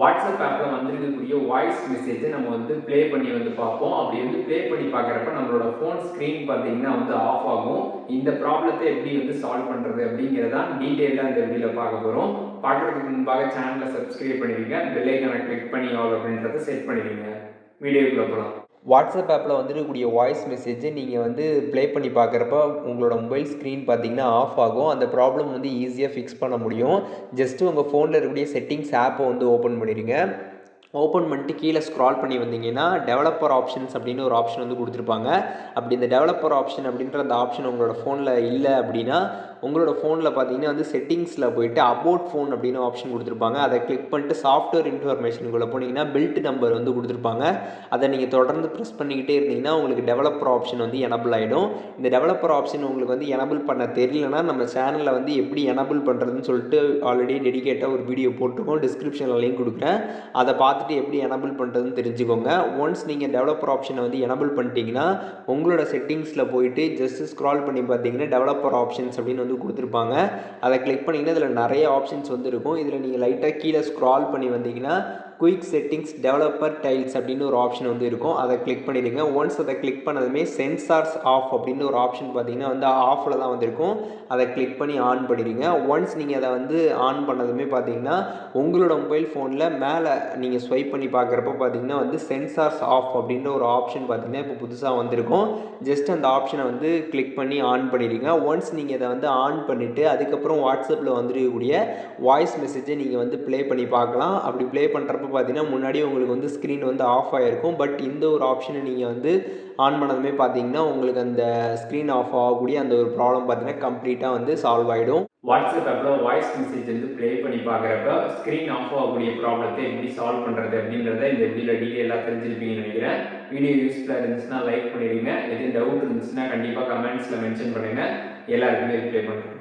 WhatsApp ஆப்பில் வந்துருக்கக்கூடிய voice மெசேஜை நம்ம ப்ளே பண்ணி பார்ப்போம். அப்படி ப்ளே பண்ணி பார்க்குறப்ப நம்மளோட ஃபோன் ஸ்க்ரீன் பார்த்தீங்கன்னா ஆஃப் ஆகும். இந்த ப்ராப்ளத்தை எப்படி சால்வ் பண்ணுறது அப்படிங்கிறதான் டீட்டெயிலாக இந்த வீடியோவில் பார்க்க போகிறோம். பார்க்குறதுக்கு முன்பாக சேனலை சப்ஸ்கிரைப் பண்ணிடுங்க, பெல் ஐக்கானை கிளிக் பண்ணி ஆல் அப்படின்றத செட் பண்ணிடுங்க. வீடியோக்குள்ளே போகலாம். வாட்ஸ்அப் ஆப்பில் வந்துருக்கக்கூடிய வாய்ஸ் மெசேஜை நீங்கள் ப்ளே பண்ணி பார்க்குறப்ப உங்களோட மொபைல் ஸ்க்ரீன் பார்த்தீங்கன்னா ஆஃப் ஆகும். அந்த ப்ராப்ளம் ஈஸியாக ஃபிக்ஸ் பண்ண முடியும். ஜஸ்ட்டு உங்கள் ஃபோனில் இருக்கக்கூடிய செட்டிங்ஸ் ஆப்பை ஓப்பன் பண்ணிடுங்க. ஓப்பன் பண்ணிட்டு கீழே ஸ்க்ரால் பண்ணி வந்தீங்கன்னா டெவலப்பர் ஆப்ஷன்ஸ் அப்படின்னு ஒரு ஆப்ஷன் கொடுத்துருப்பாங்க. அப்படி இந்த டெவலப்பர் ஆப்ஷன் அப்படின்ற அந்த ஆப்ஷன் உங்களோட ஃபோனில் இல்லை அப்படின்னா உங்களோட ஃபோனில் பார்த்தீங்கன்னா செட்டிங்ஸில் போயிட்டு அபவுட் ஃபோன் அப்படின்னு ஆப்ஷன் கொடுத்துருப்பாங்க. அதை கிளிக் பண்ணிட்டு சாஃப்ட்வேர் இன்ஃபர்மேஷனுக்குள்ளே போனீங்கன்னா பில்ட் நம்பர் கொடுத்துருப்பாங்க. அதை நீங்கள் தொடர்ந்து ப்ரெஸ் பண்ணிக்கிட்டே இருந்தீங்கன்னா உங்களுக்கு டெவலப்பர் ஆப்ஷன் எனபிள் ஆகிடும். இந்த டெவலப்பர் ஆப்ஷன் உங்களுக்கு எனபிள் பண்ண தெரியலனா நம்ம சேனலில் எப்படி எனபிள் பண்ணுறதுன்னு சொல்லிட்டு ஆல்ரெடி டெடிகேட்டாக ஒரு வீடியோ போட்டிருக்கோம். டிஸ்கிரிப்ஷனில் லிங்க் கொடுக்குறேன். அதை பார்த்துட்டு எப்படி எனபிள் பண்ணுறதுன்னு தெரிஞ்சுக்கோங்க. ஒன்ஸ் நீங்கள் டெவலப்பர் ஆப்ஷனை எனபிள் பண்ணிட்டீங்கன்னா உங்களோட செட்டிங்ஸில் போயிட்டு ஜஸ்ட் ஸ்க்ரால் பண்ணி பார்த்தீங்கன்னா டெவலப்பர் ஆப்ஷன்ஸ் அப்படின்னு கொடுத்துருப்பாங்க. அதை கிளிக் பண்ணிங்கன்னா இதில் நிறைய ஆப்ஷன்ஸ் இருக்கும். இதில் நீங்கள் லைட்டாக கீழே ஸ்க்ரால் பண்ணி வந்தீங்கன்னா குயிக் செட்டிங்ஸ் டெவலப்பர் டைல்ஸ் அப்படின்னு ஒரு ஆப்ஷன் இருக்கும். அதை கிளிக் பண்ணிடுங்க. ஒன்ஸ் அதை கிளிக் பண்ணதுமே சென்சார்ஸ் ஆஃப் அப்படின்னு ஒரு ஆப்ஷன் பார்த்தீங்கன்னா ஆஃபில் தான் வந்திருக்கும். அதை கிளிக் பண்ணி ஆன் பண்ணிடுங்க. ஒன்ஸ் நீங்கள் அதை ஆன் பண்ணதுமே பார்த்தீங்கன்னா உங்களோட மொபைல் ஃபோனில் மேலே நீங்கள் ஸ்வைப் பண்ணி பார்க்குறப்ப பார்த்தீங்கன்னா சென்சார்ஸ் ஆஃப் அப்படின்ற ஒரு ஆப்ஷன் பார்த்தீங்கன்னா இப்போ புதுசாக வந்திருக்கும். ஜஸ்ட் அந்த ஆப்ஷனை கிளிக் பண்ணி ஆன் பண்ணிடுங்க. ஒன்ஸ் நீங்கள் அதை ஆன் பண்ணிவிட்டு அதுக்கப்புறம் வாட்ஸ்அப்பில் வந்துருக்கக்கூடிய வாய்ஸ் மெசேஜை நீங்கள் ப்ளே பண்ணி பார்க்கலாம். அப்படி ப்ளே பண்ணுறப்ப பார்த்தீங்கன்னா முன்னாடி உங்களுக்கு ஸ்க்ரீன் ஆஃப் ஆகிருக்கும். பட் இந்த ஒரு ஆப்ஷனை நீங்கள் ஆன் பண்ணதுமே பார்த்தீங்கன்னா உங்களுக்கு அந்த ஸ்க்ரீன் ஆஃப் ஆகக்கூடிய அந்த ஒரு ப்ராப்ளம் பார்த்தீங்கன்னா கம்ப்ளீட்டாக சால்வ் ஆகிடும். வாட்ஸ்அப் ஆப்பில் வாய்ஸ் மெசேஜ் ப்ளே பண்ணி பார்க்குறப்ப ஸ்க்ரீன் ஆஃப் ஆகக்கூடிய ப்ராப்ளத்தை எப்படி சால்வ் பண்ணுறது அப்படின்றத இந்த வீடியோவில் டீட்டெயிலாக தெரிஞ்சிருப்பீங்கன்னு நினைக்கிறேன். வீடியோ யூஸ்ஃபுல்லாக இருந்துச்சுன்னா லைக் பண்ணிடுங்க. எதுவும் டவுட் இருந்துச்சுன்னா கண்டிப்பாக கமெண்ட்ஸில் மென்ஷன் பண்ணுங்கள். எல்லாருக்குமே ரிப்ளை பண்ணுறேன்.